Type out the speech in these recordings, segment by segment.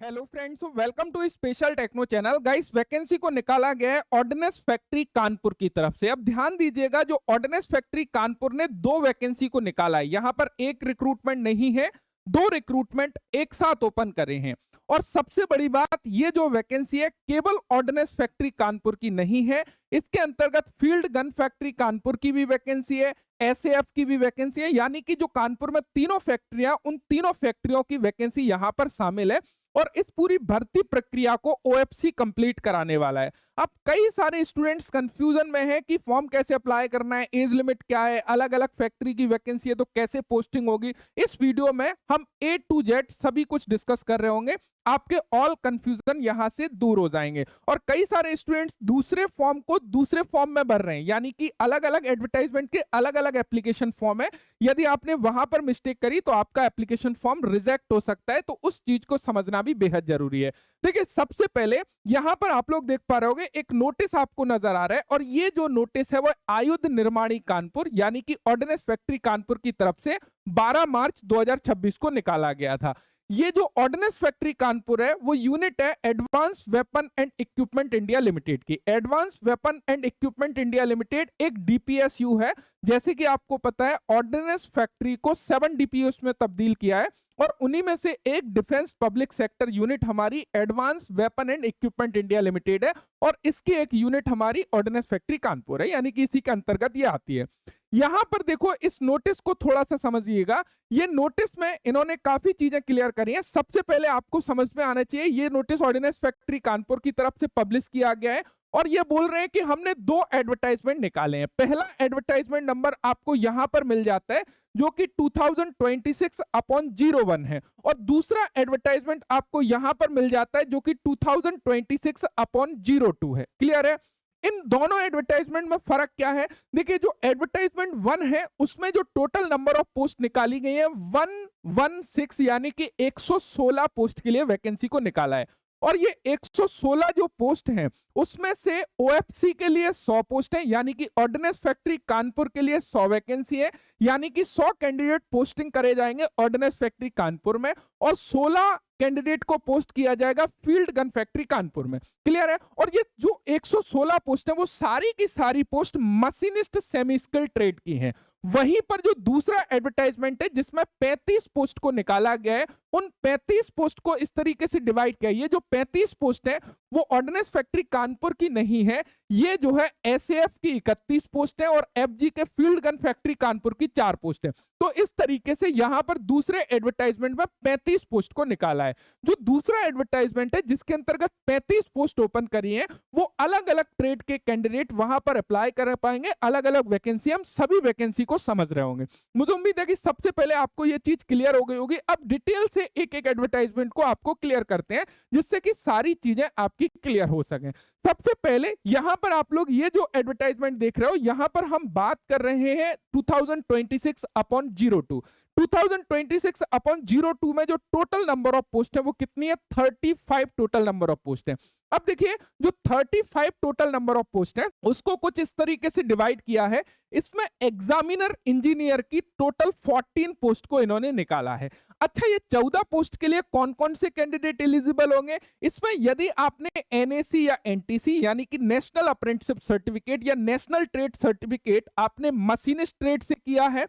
Hello friends, welcome to special techno channel. Guys, vacancy को निकाला गया है ऑर्डिनेंस फैक्ट्री कानपुर की तरफ से। अब ध्यान दीजिएगा, जो ऑर्डिनेंस फैक्ट्री कानपुर ने दो वैकेंसी को निकाला है। यहां पर एक रिक्रूटमेंट नहीं है, दो रिक्रूटमेंट एक साथ ओपन करे हैं। और सबसे बड़ी बात, ये जो वैकेंसी है केवल ऑर्डिनेंस फैक्ट्री कानपुर की नहीं है, इसके अंतर्गत फील्ड गन फैक्ट्री कानपुर की भी वैकेंसी है, एसएएफ की भी वैकेंसी है। यानी कि जो कानपुर में तीनों फैक्ट्रियां, उन तीनों फैक्ट्रियों की वैकेंसी यहां पर शामिल है। और इस पूरी भर्ती प्रक्रिया को ओएफसी कंप्लीट कराने वाला है। अब कई सारे स्टूडेंट्स कंफ्यूजन में हैं कि फॉर्म कैसे अप्लाई करना है, एज लिमिट क्या है, अलग अलग फैक्ट्री की वैकेंसी है तो कैसे पोस्टिंग होगी। इस वीडियो में हम ए टू जेड सभी कुछ डिस्कस कर रहे होंगे, आपके ऑल कंफ्यूजन यहां से दूर हो जाएंगे। और कई सारे स्टूडेंट्स दूसरे फॉर्म को दूसरे फॉर्म में भर रहे हैं, यानी कि अलग अलग एडवर्टाइजमेंट के अलग अलग एप्लीकेशन फॉर्म है। यदि आपने वहां पर मिस्टेक करी तो आपका एप्लीकेशन फॉर्म रिजेक्ट हो सकता है, तो उस चीज को समझना भी बेहद जरूरी है। देखिए, सबसे पहले यहां पर आप लोग देख पा रहे होंगे एक नोटिस आपको नजर आ रहा है, और ये जो नोटिस है वो आयुध निर्माणी कानपुर यानी कि ऑर्डिनेंस फैक्ट्री कानपुर की तरफ से 12 मार्च 2026 को निकाला गया था। ये जो ऑर्डिनेंस फैक्ट्री कानपुर है वो यूनिट है advance weapon and equipment India limited की। Advance weapon and equipment India limited एक डीपीएसयू है। जैसे कि आपको पता है, ऑर्डिनेंस फैक्ट्री को 7 डीपीएस में तब्दील किया है, और उन्हीं में से एक डिफेंस पब्लिक सेक्टर यूनिट हमारी advance weapon and equipment India limited है, और इसकी एक यूनिट हमारी ऑर्डिनेंस फैक्ट्री कानपुर है, यानी कि इसी के अंतर्गत ये आती है। यहां पर देखो, इस नोटिस को थोड़ा सा समझिएगा। ये नोटिस में इन्होंने काफी चीजें क्लियर करी हैं। सबसे पहले आपको समझ में आना चाहिए, ये नोटिस ऑर्डिनेंस फैक्ट्री कानपुर की तरफ से पब्लिश किया गया है, और ये बोल रहे हैं कि हमने दो एडवर्टाइजमेंट निकाले हैं। पहला एडवर्टाइजमेंट नंबर आपको यहां पर मिल जाता है, जो कि 2026/01 है, और दूसरा एडवर्टाइजमेंट आपको यहां पर मिल जाता है जो कि 2026/02 है। क्लियर है? इन दोनों एडवर्टाइजमेंट में फर्क क्या है? देखिए, जो एडवर्टाइजमेंट 1 है उसमें जो टोटल नंबर ऑफ पोस्ट निकाली गई है 116, यानी कि 116 पोस्ट के लिए वैकेंसी को निकाला है। और ये 116 जो पोस्ट हैं उसमें से ओएफसी के लिए 100 पोस्ट है, यानी कि ऑर्डिनेंस फैक्ट्री कानपुर के लिए 100 वैकेंसी है, यानी कि 100 कैंडिडेट पोस्टिंग करे जाएंगे ऑर्डिनेंस फैक्ट्री कानपुर में, और 16 कैंडिडेट को पोस्ट किया जाएगा फील्ड गन फैक्ट्री कानपुर में। क्लियर है? और ये जो 116 पोस्ट है वो सारी की सारी post machinist semi skill trade की हैं। वहीं पर जो दूसरा एडवर्टाइजमेंट है जिसमें 35 पोस्ट को निकाला गया है, उन 35 पोस्ट को इस तरीके से डिवाइड किया। ये जो 35 पोस्ट है वो ऑर्डिनेंस फैक्ट्री कानपुर की नहीं है, ये जो है एसएएफ की 31 पोस्ट है, और एफजी के फील्ड गन फैक्ट्री कानपुर की 4 पोस्ट है। तो इस तरीके से यहां पर दूसरे एडवर्टाइजमेंट में 35 पोस्ट को निकाला है। जो दूसरा एडवर्टाइजमेंट है जिसके अंतर्गत 35 पोस्ट ओपन करी है, वो अलग अलग ट्रेड के कैंडिडेट वहां पर अप्लाई कर पाएंगे। अलग अलग वैकेंसी, हम सभी वैकेंसी को समझ रहे होंगे। मुझे उम्मीद है कि सबसे पहले आपको ये चीज क्लियर हो गई होगी। अब डिटेल से एक एक एडवर्टाइजमेंट को आपको क्लियर करते हैं, जिससे कि सारी चीजें आपकी क्लियर हो सके। सबसे पहले यहां पर आप लोग ये जो एडवर्टाइजमेंट देख रहे हो, यहां पर हम बात कर रहे हैं 2026/02। 2026/02 में जो टोटल नंबर ऑफ पोस्ट है वो कितनी है? 35 टोटल नंबर ऑफ पोस्ट है। अब देखिए, जो 35 टोटल नंबर ऑफ पोस्ट है उसको कुछ इस तरीके से डिवाइड किया है। इसमें एग्जामिनर इंजीनियर की टोटल 14 पोस्ट को इन्होंने निकाला है। अच्छा, ये 14 पोस्ट के लिए कौन कौन से कैंडिडेट एलिजिबल होंगे? इसमें यदि आपने एनएसी या एनटीसी यानी कि नेशनल अप्रेंटिसशिप सर्टिफिकेट या नेशनल ट्रेड सर्टिफिकेट आपने मशीनिस्ट ट्रेड से किया है,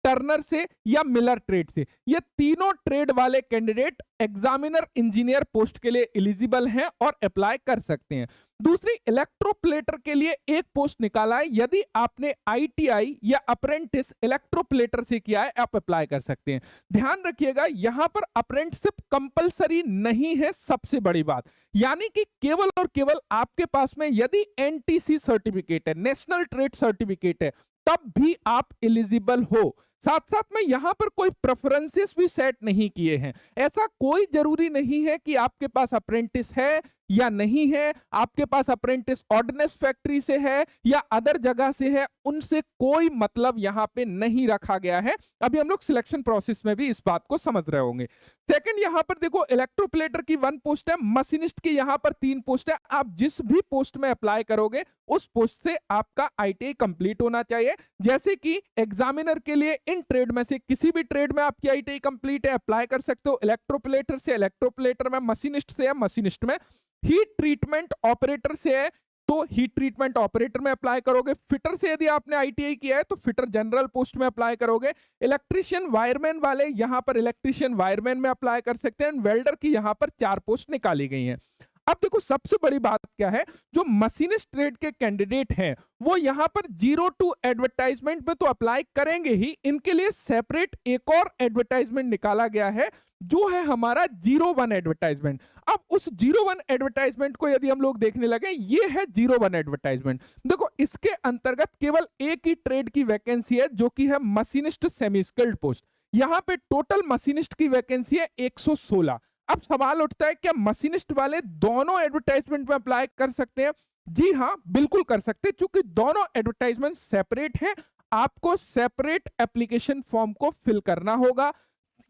टर्नर से या मिलर ट्रेड से, ये तीनों ट्रेड वाले कैंडिडेट एग्जामिनर इंजीनियर पोस्ट के लिए एलिजिबल हैं और अप्लाई कर सकते हैं। दूसरी, इलेक्ट्रोप्लेटर के लिए एक पोस्ट निकाला है। यदि आपने आईटीआई या अप्रेंटिस इलेक्ट्रोप्लेटर से किया है, आप अप्लाई कर सकते हैं। ध्यान रखिएगा, यहां पर अप्रेंटिसशिप कंपलसरी नहीं है, सबसे बड़ी बात। यानी कि केवल और केवल आपके पास में यदि एनटीसी सर्टिफिकेट है, नेशनल ट्रेड सर्टिफिकेट है, तब भी आप एलिजिबल हो। साथ साथ में यहां पर कोई प्रेफरेंसेस भी सेट नहीं किए हैं। ऐसा कोई जरूरी नहीं है कि आपके पास अप्रेंटिस है या नहीं है, आपके पास अप्रेंटिस ऑर्डिनेंस फैक्ट्री से है या अदर जगह से है, उनसे कोई मतलब यहां पे नहीं रखा गया है। अभी हम लोग सिलेक्शन प्रोसेस में भी इस बात को समझ रहे होंगे। सेकंड, यहां पर देखो इलेक्ट्रोप्लेटर की 1 पोस्ट है, मशीनिस्ट की यहां पर 3 पोस्ट है। आप जिस भी पोस्ट में अप्लाई करोगे उस पोस्ट से आपका आईटीआई कंप्लीट होना चाहिए। जैसे कि एग्जामिनर के लिए इन ट्रेड में से किसी भी ट्रेड में आपकी आईटीआई कंप्लीट है, अप्लाई कर सकते हो। इलेक्ट्रोप्लेटर से इलेक्ट्रोप्लेटर में, मशीनिस्ट से या मशीनिस्ट में, हीट ट्रीटमेंट ऑपरेटर से है तो हीट ट्रीटमेंट ऑपरेटर में अप्लाई करोगे। फिटर से यदि आपने आईटीआई किया है तो फिटर जनरल पोस्ट में अप्लाई करोगे। इलेक्ट्रीशियन वायरमैन वाले यहां पर इलेक्ट्रीशियन वायरमैन में अप्लाई कर सकते हैं। वेल्डर की यहां पर 4 पोस्ट निकाली गई हैं। अब देखो सबसे बड़ी बात क्या है, जो मशीनिस्ट ट्रेड के कैंडिडेट हैं वो यहां पर 02 एडवर्टाइजमेंट में तो अप्लाई करेंगे ही, इनके लिए सेपरेट एक और एडवर्टाइजमेंट निकाला गया है जो है हमारा 01 एडवर्टाइजमेंट। अब उस 01 एडवर्टाइजमेंट को यदि हम लोग देखने लगे, ये है 01 एडवर्टाइजमेंट। देखो इसके अंतर्गत केवल एक ही ट्रेड की वैकेंसी है जो कि है मशीनिस्ट सेमी स्किल्ड पोस्ट। यहां पे टोटल मशीनिस्ट की वैकेंसी है 116। अब सवाल उठता है क्या मशीनिस्ट वाले दोनों एडवर्टाइजमेंट में अप्लाई कर सकते हैं? जी हां, बिल्कुल कर सकते हैं, क्योंकि दोनों एडवर्टाइजमेंट सेपरेट हैं। आपको सेपरेट एप्लीकेशन फॉर्म को फिल करना होगा।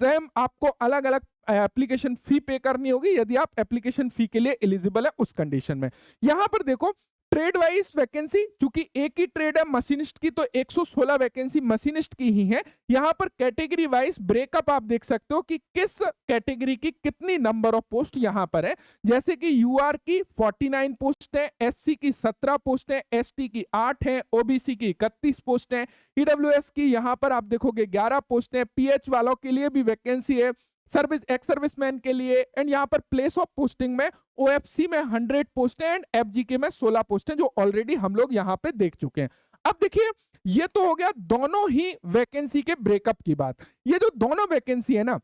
सेम आपको अलग अलग एप्लीकेशन फी पे करनी होगी यदि आप एप्लीकेशन फी के लिए एलिजिबल है उस कंडीशन में। यहां पर देखो ट्रेड वाइज वैकेंसी, चूंकि एक ही ट्रेड है मशीनिस्ट की, तो 116 वैकेंसी मशीनिस्ट की ही है। यहां पर कैटेगरी वाइज ब्रेकअप आप देख सकते हो कि किस कैटेगरी की कितनी नंबर ऑफ पोस्ट यहां पर है। जैसे कि यूआर की 49 पोस्ट है, एससी की 17 पोस्ट है, एसटी की 8 है, ओबीसी की 31 पोस्ट है, ईडब्ल्यूएस की यहां पर आप देखोगे 11 पोस्ट है, पीएच वालों के लिए भी वैकेंसी है, सर्विस एक्स सर्विसमैन के लिए, एंड यहां पर प्लेस ऑफ पोस्टिंग में ओएफसी में 100 पोस्ट है एंड एफजीके में 16 पोस्ट है, जो ऑलरेडी हम लोग यहां पे देख चुके हैं। अब देखिए ये तो हो गया दोनों ही वैकेंसी के ब्रेकअप की बात। ये जो दोनों वैकेंसी है ना,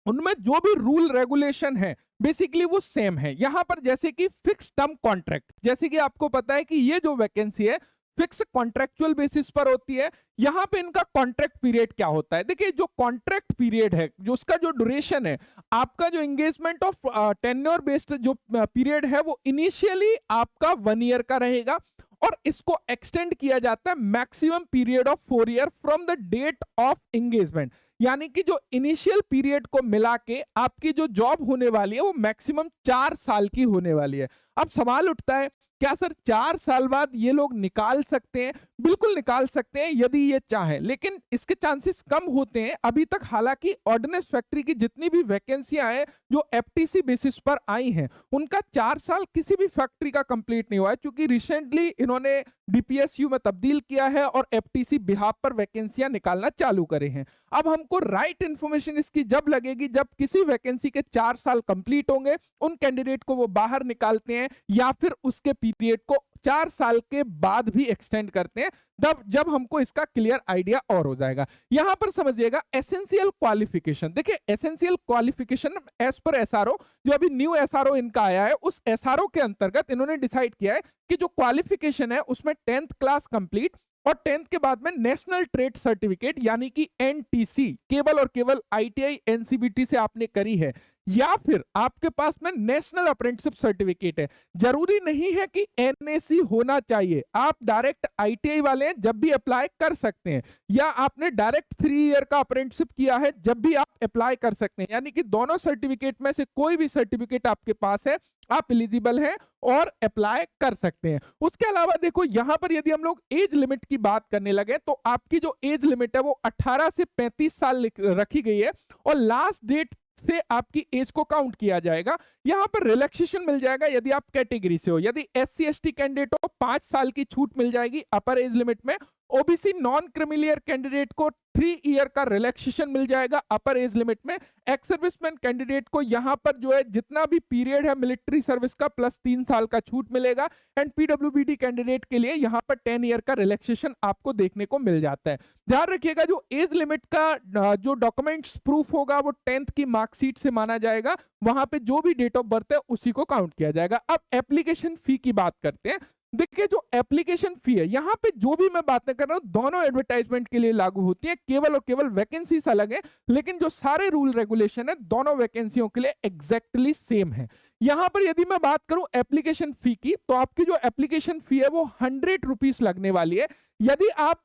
उनमें जो भी रूल रेगुलेशन है बेसिकली वो सेम है। यहां पर जैसे कि फिक्स टर्म कॉन्ट्रैक्ट, जैसे कि आपको पता है कि ये जो वैकेंसी है फिक्स कॉन्ट्रेक्चुअल बेसिस पर होती है। यहां पे इनका कॉन्ट्रैक्ट पीरियड क्या होता है? देखिए जो कॉन्ट्रैक्ट पीरियड है, जो उसका जो ड्यूरेशन है, आपका जो एंगेजमेंट ऑफ टेन्योर बेस्ड जो पीरियड है वो इनिशियली आपका 1 ईयर का रहेगा और इसको एक्सटेंड किया जाता है maximum period of 4 year from the date of engagement. यानी कि जो इनिशियल पीरियड को मिला के आपकी जो जॉब होने वाली है वो मैक्सिमम 4 साल की होने वाली है। अब सवाल उठता है क्या सर 4 साल बाद ये लोग निकाल सकते हैं? बिल्कुल निकाल सकते हैं यदि ये चाहें, लेकिन इसके चांसेस कम होते हैं अभी तक। हालांकि ऑर्डिनेंस फैक्ट्री की जितनी भी वैकेंसियां हैं जो एफटीसी बेसिस पर आई हैं, उनका 4 साल किसी भी फैक्ट्री का कंप्लीट नहीं हुआ है, क्योंकि रिसेंटली इन्होंने डीपीएसयू में तब्दील किया है और एफटीसी बिहाफ पर वैकेंसियां निकालना चालू करे हैं। अब हमको राइट इंफॉर्मेशन इसकी जब लगेगी जब किसी वैकेंसी के 4 साल कंप्लीट होंगे, उन कैंडिडेट को वो बाहर निकालते हैं या फिर उसके पीरियड को 4 साल के बाद भी एक्सटेंड करते हैं, तब जब हमको इसका क्लियर आइडिया और हो जाएगा। यहां पर समझिएगा एसेंशियल क्वालिफिकेशन। देखिए एसेंशियल क्वालिफिकेशन एज पर एसआरओ, जो अभी न्यू एसआरओ इनका आया है, उस एसआरओ के अंतर्गत इन्होंने डिसाइड किया है कि जो क्वालिफिकेशन है उसमें 10th क्लास कंप्लीट और 10th के बाद में नेशनल ट्रेड सर्टिफिकेट यानी कि एनटीसी केवल और केवल आईटीआई एनसीबीटी से आपने करी है, या फिर आपके पास में नेशनल अप्रेंटिसशिप सर्टिफिकेट है। जरूरी नहीं है कि एनएसी होना चाहिए, आप डायरेक्ट आईटीआई वाले जब भी अप्लाई कर सकते हैं, या आपने डायरेक्ट 3 ईयर का अप्रेंटिसशिप किया है जब भी आप अप्लाई कर सकते हैं। यानी कि दोनों सर्टिफिकेट में से कोई भी सर्टिफिकेट आपके पास है, आप एलिजिबल हैं और अप्लाई कर सकते हैं। उसके अलावा देखो यहां पर यदि हम लोग एज लिमिट की बात करने लगे तो आपकी जो एज लिमिट है वो 18 से 35 साल रखी गई है और लास्ट डेट से आपकी एज को काउंट किया जाएगा। यहां पर रिलैक्सेशन मिल जाएगा यदि आप कैटेगरी से हो। यदि एससी एसटी कैंडिडेट हो 5 साल की छूट मिल जाएगी अपर एज लिमिट में। ओबीसी नॉन क्रिमिलियर कैंडिडेट को 3 ईयर का रिलैक्सेशन मिल जाएगा अपर एज लिमिट में। एक्स सर्विसमैन कैंडिडेट को यहां पर जो है जितना भी पीरियड है मिलिट्री सर्विस का प्लस 3 साल का छूट मिलेगा। एंड पीडब्ल्यूबीडी कैंडिडेट के लिए यहां पर 10 ईयर का रिलैक्सेशन आपको देखने को मिल जाता है। ध्यान रखिएगा जो एज लिमिट का जो डॉक्यूमेंट्स प्रूफ होगा वो 10th की मार्कशीट से माना जाएगा। वहां पे जो भी डेट ऑफ बर्थ है उसी को काउंट किया जाएगा। अब एप्लीकेशन फी की बात करते हैं। देखिए जो एप्लीकेशन फी है यहाँ पे जो भी मैं बातें कर रहा हूँ दोनों एडवर्टाइजमेंट के लिए लागू होती है, केवल और केवल वैकेंसीज अलग है, लेकिन जो सारे रूल रेगुलेशन है दोनों वैकेंसियों के लिए एग्जैक्टली सेम है। यहां पर यदि मैं बात करूं एप्लीकेशन फी की, तो आपकी जो एप्लीकेशन फी है वो 100 रुपीस लगने वाली है। यदि आप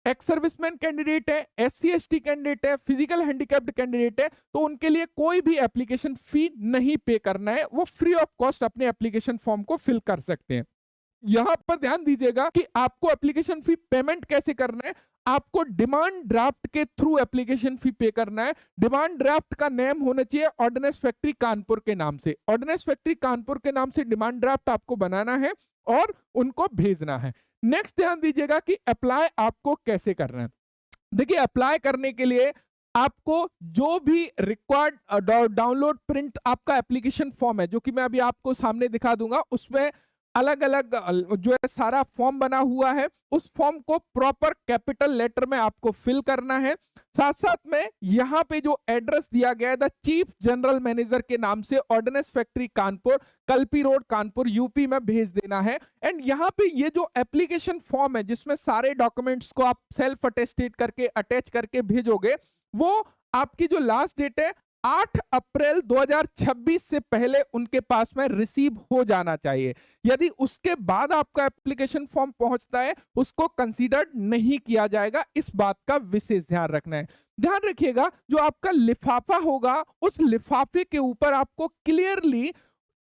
एक्स सर्विसमैन कैंडिडेट है, एससी एसटी कैंडिडेट है, फिजिकल हैंडीकैप्ड कैंडिडेट है, तो उनके लिए कोई भी एप्लीकेशन फी नहीं पे करना है, वो फ्री ऑफ कॉस्ट अपने एप्लीकेशन फॉर्म को फिल कर सकते हैं। यहां पर ध्यान दीजिएगा कि आपको एप्लीकेशन फी पेमेंट कैसे करना है। आपको डिमांड ड्राफ्ट के थ्रू एप्लीकेशन फी पे करना है। डिमांड ड्राफ्ट का नेम होना चाहिए ऑर्डिनेंस फैक्ट्री कानपुर के नाम से। ऑर्डिनेंस फैक्ट्री कानपुर के नाम से डिमांड ड्राफ्ट आपको बनाना है और उनको भेजना है। नेक्स्ट ध्यान दीजिएगा कि अप्लाई आपको कैसे करना है। देखिए, अप्लाई करने के लिए आपको जो भी रिक्वायर्ड डाउनलोड प्रिंट आपका एप्लीकेशन फॉर्म है, जो कि मैं अभी आपको सामने दिखा दूंगा, उसमें अलग अलग जो है सारा फॉर्म बना हुआ है, उस फॉर्म को प्रॉपर कैपिटल लेटर में आपको फिल करना है। साथ साथ में यहाँ पे जो एड्रेस दिया गया है द चीफ जनरल मैनेजर के नाम से, ordnance factory Kanpur, Kalpi road Kanpur UP में भेज देना है। एंड यहाँ पे ये जो एप्लीकेशन फॉर्म है जिसमें सारे डॉक्यूमेंट्स को आप सेल्फ अटेस्टेड करके अटैच करके भेजोगे, वो आपकी जो लास्ट डेट है 8 अप्रैल 2026 से पहले उनके पास में रिसीव हो जाना चाहिए। यदि उसके बाद आपका एप्लीकेशन फॉर्म पहुंचता है, उसको कंसीडर्ड नहीं किया जाएगा। इस बात का विशेष ध्यान रखना है। ध्यान रखिएगा, जो आपका लिफाफा होगा, उस लिफाफे के ऊपर आपको क्लियरली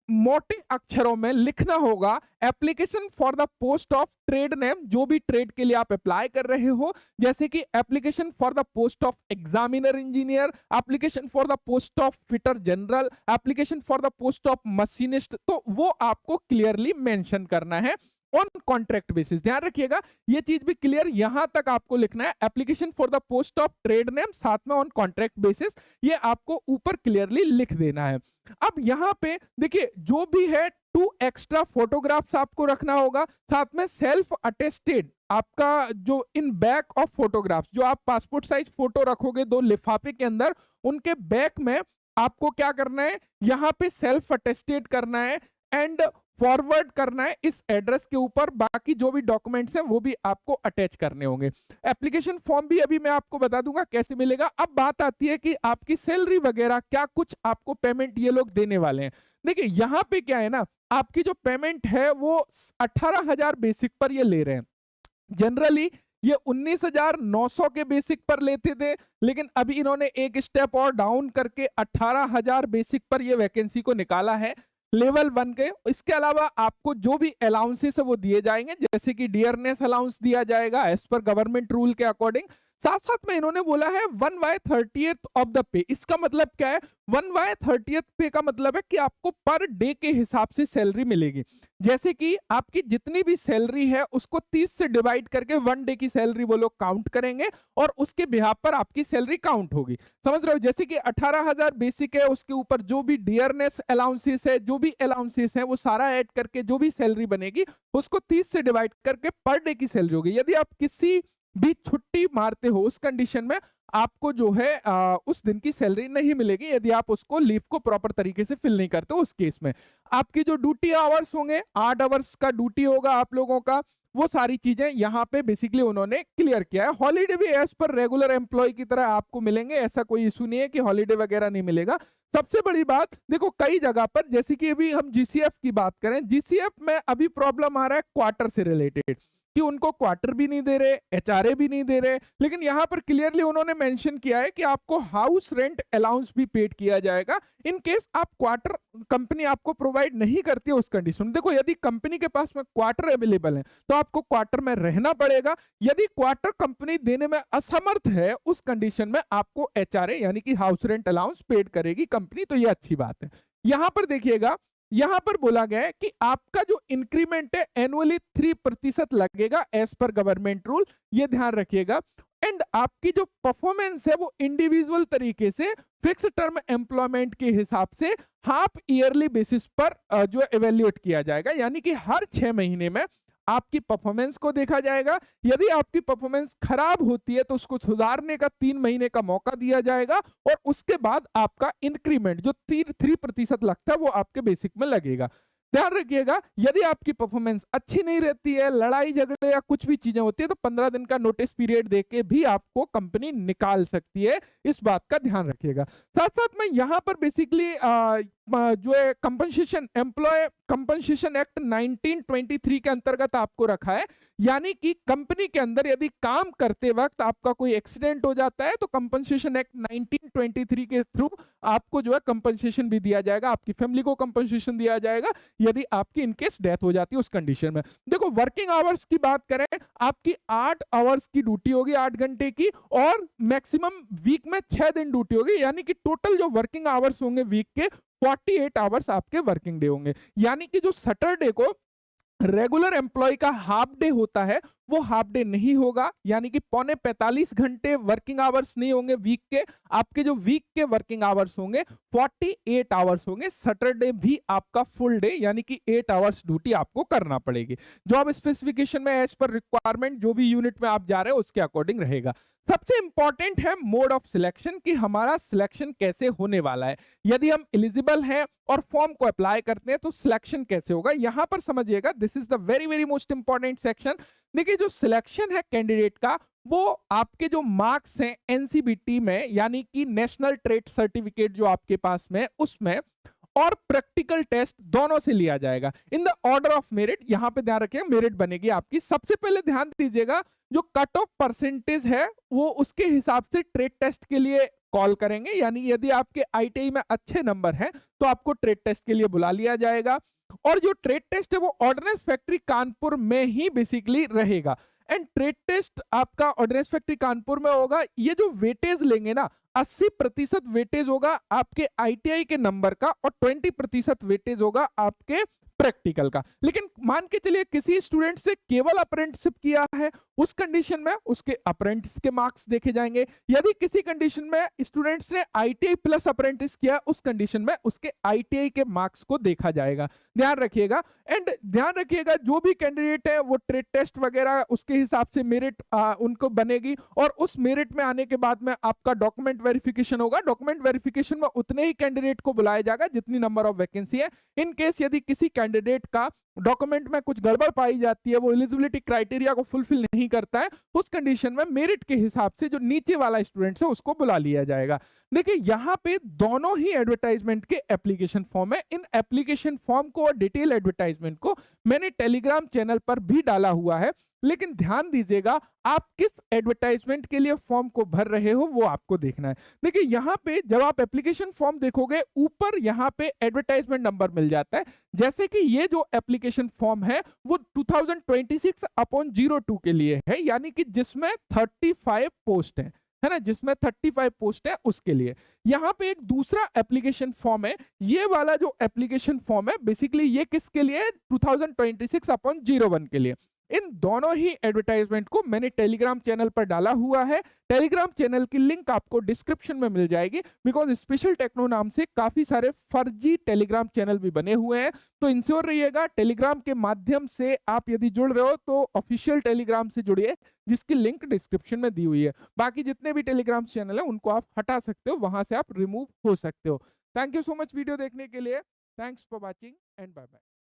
मोटे अक्षरों में लिखना होगा application for the post of trade name, जो भी ट्रेड के लिए आप अप्लाई कर रहे हो, जैसे कि application for the post of examiner engineer, application for the post of fitter general, application for the post of machinist, तो वो आपको क्लियरली मेंशन करना है ऑन कॉन्ट्रैक्ट बेसिस। ध्यान रखिएगा, ये चीज भी क्लियर यहां तक आपको लिखना है, application for the post of trade name, साथ में ऑन कॉन्ट्रैक्ट बेसिस, ये आपको ऊपर क्लियरली लिख देना है। अब यहां पे देखिए, जो भी है 2 एक्स्ट्रा फोटोग्राफ्स आपको रखना होगा, साथ में सेल्फ अटेस्टेड आपका जो इन बैक ऑफ फोटोग्राफ्स, जो आप पासपोर्ट साइज फोटो रखोगे 2 लिफाफे के अंदर, उनके बैक में आपको क्या करना है, यहां पे सेल्फ अटेस्टेड करना है एंड फॉरवर्ड करना है इस एड्रेस के ऊपर। बाकी जो भी डॉक्यूमेंट्स हैं वो भी आपको अटैच करने होंगे। एप्लीकेशन फॉर्म भी अभी मैं आपको बता दूंगा कैसे मिलेगा। अब बात आती है कि आपकी सैलरी वगैरह क्या कुछ आपको पेमेंट ये लोग देने वाले हैं। देखिए, यहां पे क्या है ना, आपकी जो पेमेंट है वो 18,000 बेसिक पर ये ले रहे हैं। जनरली ये 19,900 के बेसिक पर लेते थे, लेकिन अभी इन्होंने एक स्टेप और डाउन करके 18,000 बेसिक पर ये वैकेंसी को निकाला है लेवल 1 के। इसके अलावा आपको जो भी अलाउंसेस है वो दिए जाएंगे, जैसे कि डियरनेस अलाउंस दिया जाएगा एज पर गवर्नमेंट रूल के अकॉर्डिंग। साथ साथ में इन्होंने बोला है 1/30th ऑफ द पे। इसका मतलब क्या है, 1/30th पे का मतलब है कि आपको पर डे के हिसाब से सैलरी मिलेगी। जैसे कि आपकी जितनी भी सैलरी है उसको 30 से डिवाइड करके 1 डे की सैलरी वो लोग काउंट करेंगे और उसके बिहाफ पर आपकी सैलरी काउंट होगी। समझ रहे हो, जैसे कि 18,000 बेसिक है, उसके ऊपर जो भी डियरनेस अलाउंसेस है, जो भी अलाउंसेस है, वो सारा ऐड करके जो भी सैलरी बनेगी उसको 30 से डिवाइड करके पर डे की सैलरी होगी। यदि आप किसी भी छुट्टी मारते हो उस कंडीशन में आपको जो है उस दिन की सैलरी नहीं मिलेगी, यदि आप उसको लीव को प्रॉपर तरीके से फिल नहीं करते। उस केस में आपकी जो ड्यूटी आवर्स होंगे, 8 आवर्स का ड्यूटी होगा आप लोगों का, वो सारी चीजें यहाँ पे बेसिकली उन्होंने क्लियर किया है। हॉलीडे भी एज पर रेगुलर एम्प्लॉय की तरह आपको मिलेंगे, ऐसा कोई इशू नहीं है कि हॉलीडे वगैरह नहीं मिलेगा। सबसे बड़ी बात देखो, कई जगह पर जैसे कि अभी हम जीसीएफ की बात करें, जीसीएफ में अभी प्रॉब्लम आ रहा है क्वार्टर से रिलेटेड, कि उनको क्वार्टर भी नहीं दे रहे, एचआरए भी नहीं दे रहे, लेकिन यहां पर क्लियरली उन्होंने मेंशन किया है कि आपको हाउस रेंट अलाउंस भी पेड किया जाएगा इन केस आप क्वार्टर कंपनी आपको प्रोवाइड नहीं करती है उस कंडीशन में। देखो, यदि कंपनी के पास में क्वार्टर अवेलेबल है तो आपको क्वार्टर में रहना पड़ेगा। यदि क्वार्टर कंपनी देने में असमर्थ है, उस कंडीशन में आपको एचआरए यानी कि हाउस रेंट अलाउंस पेड करेगी कंपनी, तो ये अच्छी बात है। यहां पर देखिएगा, यहां पर बोला गया है कि आपका जो इंक्रीमेंट है एनुअली 3% लगेगा एज पर गवर्नमेंट रूल, ये ध्यान रखिएगा। एंड आपकी जो परफॉर्मेंस है वो इंडिविजुअल तरीके से फिक्स टर्म एम्प्लॉयमेंट के हिसाब से हाफ ईयरली बेसिस पर जो एवेल्यूएट किया जाएगा, यानी कि हर 6 महीने में आपकी परफॉर्मेंस को देखा जाएगा। यदि आपकी परफॉर्मेंस खराब होती है तो उसको सुधारने का 3 महीने का मौका दिया जाएगा और उसके बाद आपका इंक्रीमेंट जो 3% लगता है वो आपके बेसिक में लगेगा। ध्यान रखिएगा, यदि आपकी परफॉर्मेंस अच्छी नहीं रहती है, लड़ाई झगड़े या कुछ भी चीजें होती है, तो 15 दिन का नोटिस पीरियड देके भी आपको कंपनी निकाल सकती है। इस बात का ध्यान रखिएगा। साथ साथ में यहां पर बेसिकली जो है कंपनसेशन एम्प्लॉय कंपनसेशन एक्ट 1923 के अंतर्गत आपको रखा है। यानी कि कंपनी के अंदर यदि काम करते वक्त आपका कोई एक्सीडेंट हो जाता है तो कंपनसेशन एक्ट 1923 के थ्रू आपको जो है कंपनसेशन भी दिया जाएगा, आपकी फैमिली को कंपनसेशन दिया जाएगा यदि आपकी इनकेस डेथ हो जाती है उस कंडीशन में। देखो वर्किंग आवर्स की बात करें, आपकी 8 आवर्स की ड्यूटी होगी, 8 घंटे की, और मैक्सिमम वीक में 6 दिन ड्यूटी होगी। यानी कि टोटल जो वर्किंग आवर्स होंगे वीक के 48 आवर्स आपके वर्किंग डे होंगे। यानी कि जो सैटरडे को रेगुलर एम्प्लॉय का हाफ डे होता है वो हाफ डे नहीं होगा, यानी कि पौने 45 घंटे वर्किंग आवर्स नहीं होंगे वीक के। आपके जो वीक के वर्किंग आवर्स होंगे 48 आवर्स होंगे। सैटरडे भी आपका फुल डे यानी कि 8 आवर्स ड्यूटी आपको करना पड़ेगी। जॉब स्पेसिफिकेशन में एज पर रिक्वायरमेंट जो भी यूनिट में आप जा रहे हो उसके अकॉर्डिंग रहेगा। सबसे इंपॉर्टेंट है मोड ऑफ सिलेक्शन, कि हमारा सिलेक्शन कैसे होने वाला है। यदि हम एलिजिबल हैं और फॉर्म को अप्लाई करते हैं तो सिलेक्शन कैसे होगा, यहां पर समझिएगा। This is the very very most important section. देखिए जो सिलेक्शन है कैंडिडेट का वो आपके जो मार्क्स हैं एनसीबीटी में, यानी कि नेशनल ट्रेड सर्टिफिकेट जो आपके पास में उसमें, और प्रैक्टिकल टेस्ट दोनों से लिया जाएगा in the order of merit. यहां पे ध्यान रखिएगा मेरिट बनेगी आपकी। सबसे पहले ध्यान दीजिएगा जो कट ऑफ परसेंटेज है वो उसके हिसाब से ट्रेड टेस्ट के लिए कॉल करेंगे। यानी यदि आपके आईटीआई में अच्छे नंबर हैं तो आपको ट्रेड टेस्ट के लिए बुला लिया जाएगा। और जो ट्रेड टेस्ट है वो ऑर्डिनेंस फैक्ट्री कानपुर में ही बेसिकली रहेगा। एंड ट्रेड टेस्ट आपका ऑर्डिनेंस फैक्ट्री कानपुर में होगा। ये जो वेटेज लेंगे ना 80% वेटेज होगा आपके आईटीआई के नंबर का और 20% वेटेज होगा आपके प्रैक्टिकल का। लेकिन मान के चलिए किसी स्टूडेंट से केवल अप्रेंटिसशिप किया है, उस कंडीशन में उसके अप्रेंटिस के मार्क्स देखे जाएंगे। यदि किसी कंडीशन में स्टूडेंट्स ने आईटीआई प्लस अप्रेंटिस किया, उस कंडीशन में उसके आईटीआई के मार्क्स को देखा जाएगा। ध्यान रखिएगा। एंड ध्यान रखिएगा जो भी कैंडिडेट है वो ट्रेड टेस्ट वगैरह उसके हिसाब से मेरिट उनको बनेगी, और उस मेरिट में आने के बाद में आपका डॉक्यूमेंट वेरिफिकेशन होगा। डॉक्यूमेंट वेरिफिकेशन में उतने ही कैंडिडेट को बुलाया जाएगा जितनी नंबर ऑफ वैकेंसी है। इन केस यदि किसी कैंडिडेट का डॉक्यूमेंट में कुछ गड़बड़ पाई जाती है, वो एलिजिबिलिटी क्राइटेरिया को फुलफिल नहीं करता है, उस कंडीशन में मेरिट के हिसाब से जो नीचे वाला स्टूडेंट है उसको बुला लिया जाएगा। देखिए यहाँ पे दोनों ही एडवर्टाइजमेंट के एप्लीकेशन फॉर्म है। इन एप्लीकेशन फॉर्म को और डिटेल एडवर्टाइजमेंट को मैंने टेलीग्राम चैनल पर भी डाला हुआ है। लेकिन ध्यान दीजिएगा आप किस एडवर्टाइजमेंट के लिए फॉर्म को भर रहे हो वो आपको देखना है। देखिए यहाँ पे जब आप एप्लीकेशन फॉर्म देखोगे ऊपर यहाँ पे एडवर्टाइजमेंट नंबर मिल जाता है। जैसे कि ये जो एप्लीकेशन फॉर्म है वो 2026/02 के लिए है, यानी कि जिसमें 35 पोस्ट है ना, जिसमें 35 पोस्ट है उसके लिए। यहाँ पे एक दूसरा एप्लीकेशन फॉर्म है। ये वाला जो एप्लीकेशन फॉर्म है बेसिकली ये किसके लिए है, 2026/01 के लिए। इन दोनों ही एडवर्टाइजमेंट को मैंने टेलीग्राम चैनल पर डाला हुआ है। टेलीग्राम चैनल की लिंक आपको डिस्क्रिप्शन में मिल जाएगी, बिकॉज स्पेशल टेक्नो नाम से काफी सारे फर्जी टेलीग्राम चैनल भी बने हुए हैं। तो इंश्योर रहिएगा टेलीग्राम के माध्यम से आप यदि जुड़ रहे हो तो ऑफिशियल टेलीग्राम से जुड़िए, जिसकी लिंक डिस्क्रिप्शन में दी हुई है। बाकी जितने भी टेलीग्राम चैनल है उनको आप हटा सकते हो, वहां से आप रिमूव हो सकते हो। Thank you so much video देखने के लिए। Thanks for watching and bye bye.